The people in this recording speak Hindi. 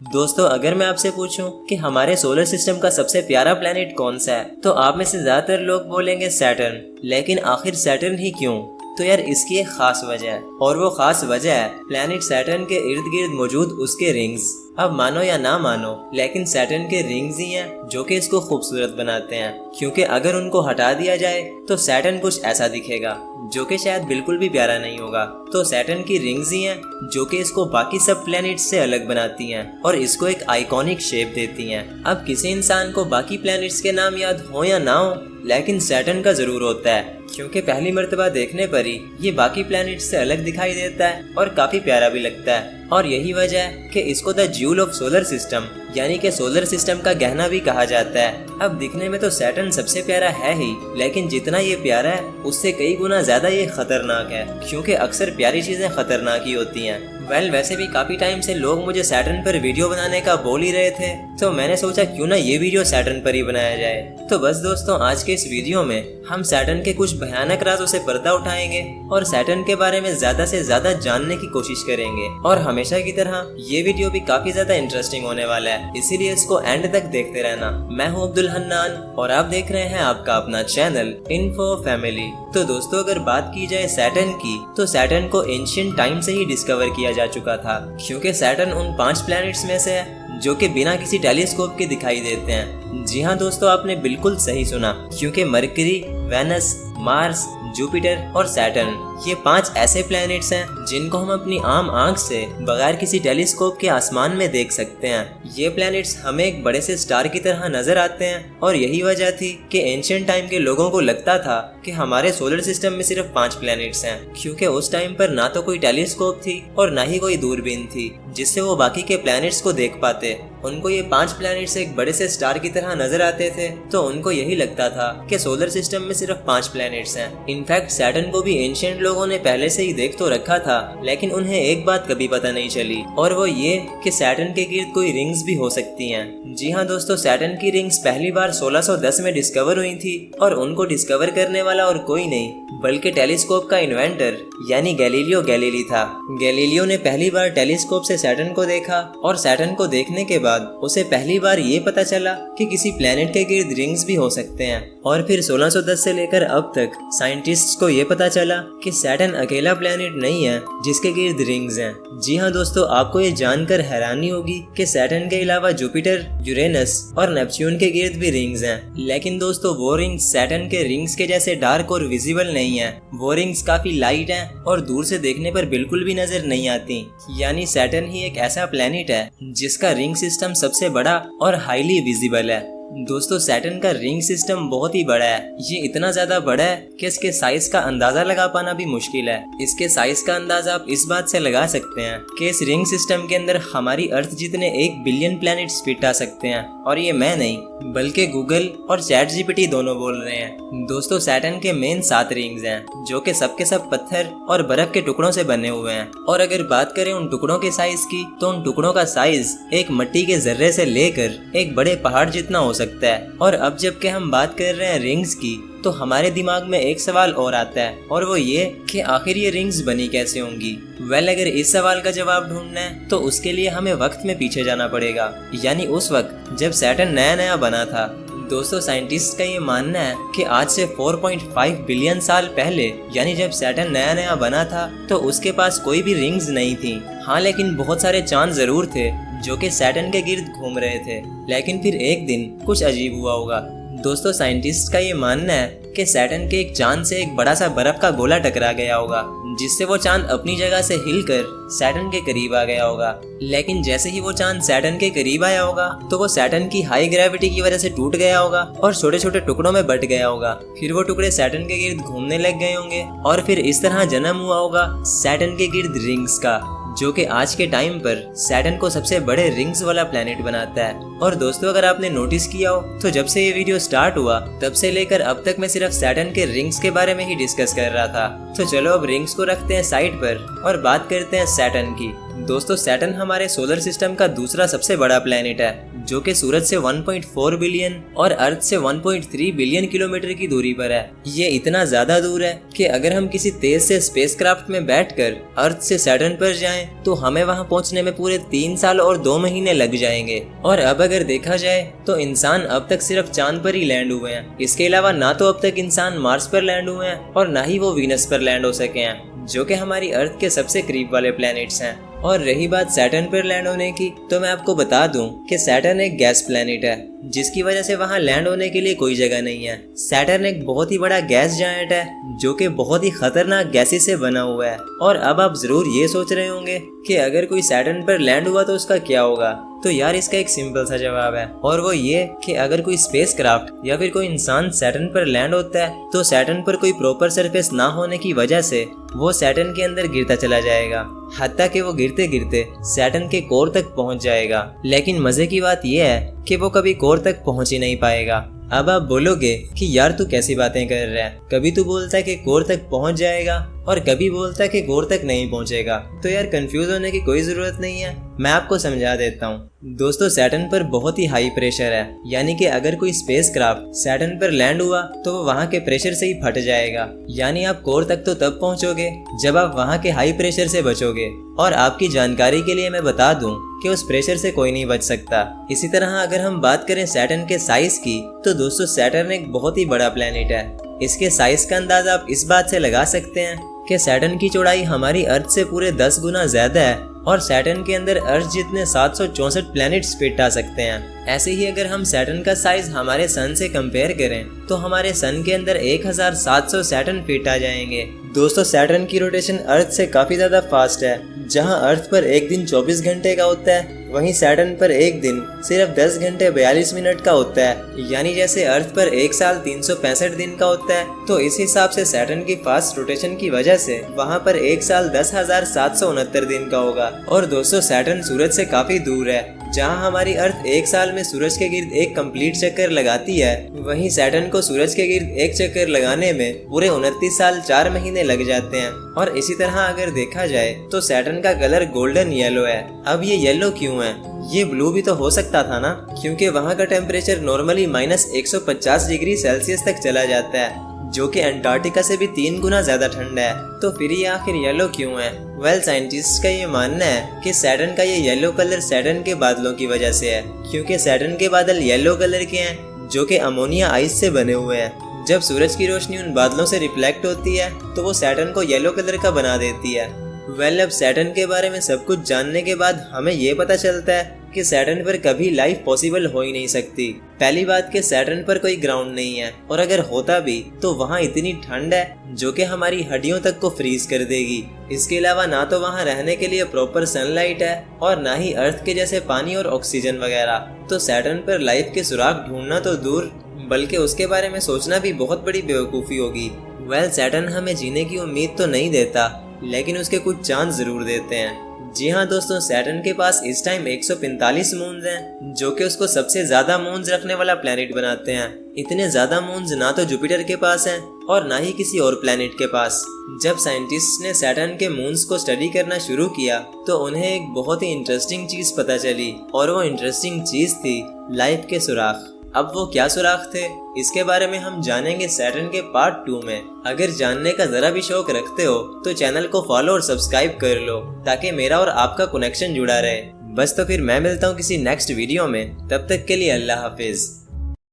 दोस्तों, अगर मैं आपसे पूछूं कि हमारे सोलर सिस्टम का सबसे प्यारा प्लेनेट कौन सा है, तो आप में से ज्यादातर लोग बोलेंगे सैटर्न। लेकिन आखिर सैटर्न ही क्यों? तो यार, इसकी एक खास वजह है, और वो खास वजह है प्लेनेट सैटर्न के इर्द गिर्द मौजूद उसके रिंग्स। अब मानो या ना मानो, लेकिन सैटर्न के रिंग्स ही हैं जो कि इसको खूबसूरत बनाते हैं। क्योंकि अगर उनको हटा दिया जाए तो सैटर्न कुछ ऐसा दिखेगा जो कि शायद बिल्कुल भी प्यारा नहीं होगा। तो सैटर्न की रिंग्स ही हैं जो कि इसको बाकी सब प्लैनेट्स से अलग बनाती हैं और इसको एक आइकॉनिक शेप देती हैं। अब किसी इंसान को बाकी प्लैनेट्स के नाम याद हो या ना हो, लेकिन सैटर्न का जरूर होता है, क्योंकि पहली मर्तबा देखने पर ही ये बाकी प्लैनेट्स से अलग दिखाई देता है और काफी प्यारा भी लगता है। और यही वजह है कि इसको the jewel of solar system यानी कि सोलर सिस्टम का गहना भी कहा जाता है। अब दिखने में तो सैटर्न सबसे प्यारा है ही, लेकिन जितना ये प्यारा है उससे कई गुना ज्यादा ये खतरनाक है, क्योंकि अक्सर प्यारी चीजें खतरनाक ही होती हैं। वैसे भी काफी टाइम से लोग मुझे सैटर्न पर वीडियो बनाने का बोल ही रहे थे, तो मैंने सोचा क्यों ना ये वीडियो सैटर्न पर ही बनाया जाए। तो बस दोस्तों, आज के इस वीडियो में हम सैटर्न के कुछ भयानक राजों से पर्दा उठाएंगे और सैटर्न के बारे में ज्यादा से ज्यादा जानने की कोशिश करेंगे। और हमेशा की तरह ये वीडियो भी काफी ज्यादा इंटरेस्टिंग होने वाला है, इसीलिए इसको एंड तक देखते रहना। मैं हूँ अब्दुल हन्नान और आप देख रहे हैं आपका अपना चैनल इन्फो फैमिली। तो दोस्तों, अगर बात की जाए सैटर्न की, तो सैटर्न को एंशिएंट टाइम से ही डिस्कवर किया जा चुका था, क्योंकि सैटर्न उन 5 प्लैनेट्स में से है जो कि बिना किसी टेलीस्कोप के दिखाई देते हैं। जी हाँ दोस्तों, आपने बिल्कुल सही सुना, क्योंकि मरकरी, वेनस, मार्स, जुपिटर और सैटर्न ये 5 ऐसे प्लैनेट्स हैं जिनको हम अपनी आम आंख से बगैर किसी टेलीस्कोप के आसमान में देख सकते हैं। ये प्लैनेट्स हमें एक बड़े से स्टार की तरह नजर आते हैं, और यही वजह थी कि एंशिएंट टाइम के लोगों को लगता था कि हमारे सोलर सिस्टम में सिर्फ 5 प्लैनेट्स हैं, क्योंकि उस टाइम पर ना तो कोई टेलीस्कोप थी और ना ही कोई दूरबीन थी जिससे वो बाकी के प्लैनेट्स को देख पाते। उनको ये 5 प्लैनेट्स एक बड़े से स्टार की तरह नजर आते थे, तो उनको यही लगता था कि सोलर सिस्टम में सिर्फ 5 प्लैनेट्स हैं। इनफैक्ट सैटर्न को भी एंशिएंट लोगों ने पहले से ही देख तो रखा था, लेकिन उन्हें एक बात कभी पता नहीं चली, और वो ये कि सैटर्न के गिर्द कोई रिंग्स भी हो सकती हैं। जी हाँ दोस्तों, सैटर्न की रिंग्स पहली बार 1610 में डिस्कवर हुई थी, और उनको डिस्कवर करने वाला और कोई नहीं बल्कि टेलीस्कोप का इन्वेंटर यानी गैलीलियो गैलीली था। गैलीलियो ने पहली बार टेलीस्कोप से सैटर्न को देखा, और सैटर्न को देखने के बाद उसे पहली बार ये पता चला कि किसी प्लेनेट के गिर्द रिंग्स भी हो सकते हैं। और फिर 1610 से लेकर अब तक साइंटिस्ट्स को ये पता चला कि सैटर्न अकेला प्लेनेट नहीं है जिसके गिर्द रिंग्स हैं। जी हाँ दोस्तों, आपको ये जानकर हैरानी होगी कि सैटर्न के अलावा जुपिटर, यूरेनस और नेपच्यून के गिर्द भी रिंग्स हैं। लेकिन दोस्तों, वो रिंग्स सैटर्न के रिंग्स के जैसे डार्क और विजिबल नहीं है। वो रिंग्स काफी लाइट हैं और दूर से देखने पर बिल्कुल भी नजर नहीं आती। यानी सैटर्न ही एक ऐसा प्लेनेट है जिसका रिंग सिस्टम सबसे बड़ा और हाईली विजिबल है। दोस्तों, सैटर्न का रिंग सिस्टम बहुत ही बड़ा है। ये इतना ज्यादा बड़ा है कि इसके साइज का अंदाजा लगा पाना भी मुश्किल है। इसके साइज का अंदाजा आप इस बात से लगा सकते हैं कि इस रिंग सिस्टम के अंदर हमारी अर्थ जितने 1 बिलियन प्लैनेट्स फिट आ सकते हैं। और ये मैं नहीं बल्कि गूगल और चैट जीपीटी दोनों बोल रहे हैं। दोस्तों, सैटर्न के मेन 7 रिंग्स हैं जो कि सबके सब पत्थर और बर्फ के टुकड़ों से बने हुए हैं। और अगर बात करें उन टुकड़ों के साइज की, तो उन टुकड़ों का साइज एक मिट्टी के जर्रे से लेकर एक बड़े पहाड़ जितना हो सकता है। और अब जबकि हम बात कर रहे हैं रिंग्स की, तो हमारे दिमाग में एक सवाल और आता है, और वो ये कि आखिर ये रिंग्स बनी कैसे होंगी। अगर इस सवाल का जवाब ढूंढना है तो उसके लिए हमें वक्त में पीछे जाना पड़ेगा, यानी उस वक्त जब सैटर्न नया नया बना था। दोस्तों, साइंटिस्ट का ये मानना है कि आज से 4.5 बिलियन साल पहले, यानी जब सैटर्न नया नया बना था, तो उसके पास कोई भी रिंग्स नहीं थी। हाँ, लेकिन बहुत सारे चांद जरूर थे जो कि सैटर्न के गिर्द घूम रहे थे। लेकिन फिर एक दिन कुछ अजीब हुआ होगा। दोस्तों, साइंटिस्ट का ये मानना है कि सैटर्न के एक चांद से एक बड़ा सा बर्फ का गोला टकरा गया होगा, जिससे वो चांद अपनी जगह से हिलकर सैटर्न के करीब आ गया होगा। लेकिन जैसे ही वो चांद सैटर्न के करीब आया होगा, तो वो सैटर्न की हाई ग्रेविटी की वजह से टूट गया होगा और छोटे छोटे टुकड़ों में बट गया होगा। फिर वो टुकड़े सैटर्न के गिर्द घूमने लग गए होंगे, और फिर इस तरह जन्म हुआ होगा सैटर्न के गिर्द रिंग्स का, जो कि आज के टाइम पर सैटर्न को सबसे बड़े रिंग्स वाला प्लेनेट बनाता है। और दोस्तों, अगर आपने नोटिस किया हो तो जब से ये वीडियो स्टार्ट हुआ तब से लेकर अब तक मैं सिर्फ सैटर्न के रिंग्स के बारे में ही डिस्कस कर रहा था। तो चलो अब रिंग्स को रखते हैं साइड पर और बात करते हैं सैटर्न की। दोस्तों सैटर्न हमारे सोलर सिस्टम का दूसरा सबसे बड़ा प्लेनेट है, जो कि सूरज से 1.4 बिलियन और अर्थ से 1.3 बिलियन किलोमीटर की दूरी पर है। ये इतना ज्यादा दूर है कि अगर हम किसी तेज से स्पेसक्राफ्ट में बैठकर अर्थ से सैटर्न पर जाएं, तो हमें वहां पहुंचने में पूरे 3 साल और 2 महीने लग जाएंगे। और अब अगर देखा जाए तो इंसान अब तक सिर्फ चांद पर ही लैंड हुए हैं। इसके अलावा ना तो अब तक इंसान मार्स पर लैंड हुए हैं और ना ही वो वीनस पर लैंड हो सके हैं, जो कि हमारी अर्थ के सबसे करीब वाले प्लैनेट्स हैं। और रही बात सैटर्न पर लैंड होने की, तो मैं आपको बता दूं कि सैटर्न एक गैस प्लैनेट है, जिसकी वजह से वहां लैंड होने के लिए कोई जगह नहीं है। सैटर्न एक बहुत ही बड़ा गैस जायंट है, जो कि बहुत ही खतरनाक गैसेस से बना हुआ है। और अब आप जरूर ये सोच रहे होंगे कि अगर कोई सैटर्न पर लैंड हुआ तो उसका क्या होगा। तो यार इसका एक सिंपल सा जवाब है, और वो ये कि अगर कोई स्पेसक्राफ्ट या फिर कोई इंसान सैटर्न पर लैंड होता है, तो सैटर्न पर कोई प्रॉपर सरफेस ना होने की वजह से वो सैटर्न के अंदर गिरता चला जाएगा, हत्ता कि वो गिरते गिरते सैटर्न के कोर तक पहुंच जाएगा। लेकिन मजे की बात यह है कि वो कभी कोर तक पहुंच ही नहीं पाएगा। अब आप बोलोगे कि यार तू कैसी बातें कर रहा है, कभी तू बोलता है कि कोर तक पहुंच जाएगा और कभी बोलता है कि कोर तक नहीं पहुंचेगा। तो यार कंफ्यूज होने की कोई जरूरत नहीं है, मैं आपको समझा देता हूँ। दोस्तों सैटर्न पर बहुत ही हाई प्रेशर है, यानी कि अगर कोई स्पेसक्राफ्ट सैटर्न पर लैंड हुआ तो वो वहाँ के प्रेशर से ही फट जाएगा। यानी आप कोर तक तो तब पहुंचोगे जब आप वहाँ के हाई प्रेशर से बचोगे। और आपकी जानकारी के लिए मैं बता दूं कि उस प्रेशर से कोई नहीं बच सकता। इसी तरह अगर हम बात करें सैटर्न के साइज की, तो दोस्तों सैटर्न एक बहुत ही बड़ा प्लेनेट है। इसके साइज का अंदाजा आप इस बात से लगा सकते हैं कि सैटर्न की चौड़ाई हमारी अर्थ से पूरे 10 गुना ज्यादा है, और सैटर्न के अंदर अर्थ जितने 764 प्लैनेट्स फिट आ सकते हैं। ऐसे ही अगर हम सैटर्न का साइज हमारे सन से कंपेयर करें, तो हमारे सन के अंदर 1700 सैटर्न फिट आ जाएंगे। दोस्तों सैटर्न की रोटेशन अर्थ से काफी ज्यादा फास्ट है। जहां अर्थ पर एक दिन 24 घंटे का होता है, वहीं सैटर्न पर एक दिन सिर्फ 10 घंटे 42 मिनट का होता है। यानी जैसे अर्थ पर एक साल 365 दिन का होता है, तो इस हिसाब से सैटर्न की फास्ट रोटेशन की वजह से वहां पर एक साल 10,769 दिन का होगा। और दोस्तों सैटर्न सूरज से काफी दूर है। जहां हमारी अर्थ एक साल में सूरज के गिर्द एक कंप्लीट चक्कर लगाती है, वहीं सैटर्न को सूरज के गिर्द एक चक्कर लगाने में पूरे 29 साल 4 महीने लग जाते हैं। और इसी तरह अगर देखा जाए तो सैटर्न का कलर गोल्डन येलो है। अब ये येलो क्यों है? ये ब्लू भी तो हो सकता था ना, क्योंकि वहाँ का टेम्परेचर नॉर्मली -150 डिग्री सेल्सियस तक चला जाता है, जो कि अंटार्कटिका से भी 3 गुना ज्यादा ठंडा है। तो फिर ये आखिर येलो क्यों है? वेल साइंटिस्ट का ये मानना है कि सैटर्न का ये येलो कलर सैटर्न के बादलों की वजह से है, क्योंकि सैटर्न के बादल येलो कलर के हैं, जो कि अमोनिया आइस से बने हुए हैं। जब सूरज की रोशनी उन बादलों से रिफ्लेक्ट होती है, तो वो सैटर्न को येलो कलर का बना देती है। अब सैटर्न के बारे में सब कुछ जानने के बाद हमें ये पता चलता है कि सैटर्न पर कभी लाइफ पॉसिबल हो ही नहीं सकती। पहली बात कि सैटर्न पर कोई ग्राउंड नहीं है, और अगर होता भी तो वहाँ इतनी ठंड है जो कि हमारी हड्डियों तक को फ्रीज कर देगी। इसके अलावा ना तो वहाँ रहने के लिए प्रॉपर सनलाइट है, और ना ही अर्थ के जैसे पानी और ऑक्सीजन वगैरह। तो सैटर्न पर लाइफ के सुराग ढूंढना तो दूर, बल्कि उसके बारे में सोचना भी बहुत बड़ी बेवकूफ़ी होगी। वेल सैटर्न हमें जीने की उम्मीद तो नहीं देता, लेकिन उसके कुछ चांस जरूर देते हैं। जी हाँ दोस्तों, सैटर्न के पास इस टाइम 145 मून्स हैं, जो कि उसको सबसे ज्यादा मून्स रखने वाला प्लेनेट बनाते हैं। इतने ज्यादा मून्स ना तो जुपिटर के पास हैं और ना ही किसी और प्लेनेट के पास। जब साइंटिस्ट ने सैटर्न के मून्स को स्टडी करना शुरू किया, तो उन्हें एक बहुत ही इंटरेस्टिंग चीज पता चली, और वो इंटरेस्टिंग चीज थी लाइफ के सुराख। अब वो क्या सुराख थे, इसके बारे में हम जानेंगे सैटर्न के पार्ट 2 में। अगर जानने का जरा भी शौक रखते हो तो चैनल को फॉलो और सब्सक्राइब कर लो, ताकि मेरा और आपका कनेक्शन जुड़ा रहे। बस तो फिर मैं मिलता हूँ किसी नेक्स्ट वीडियो में, तब तक के लिए अल्लाह हाफिज।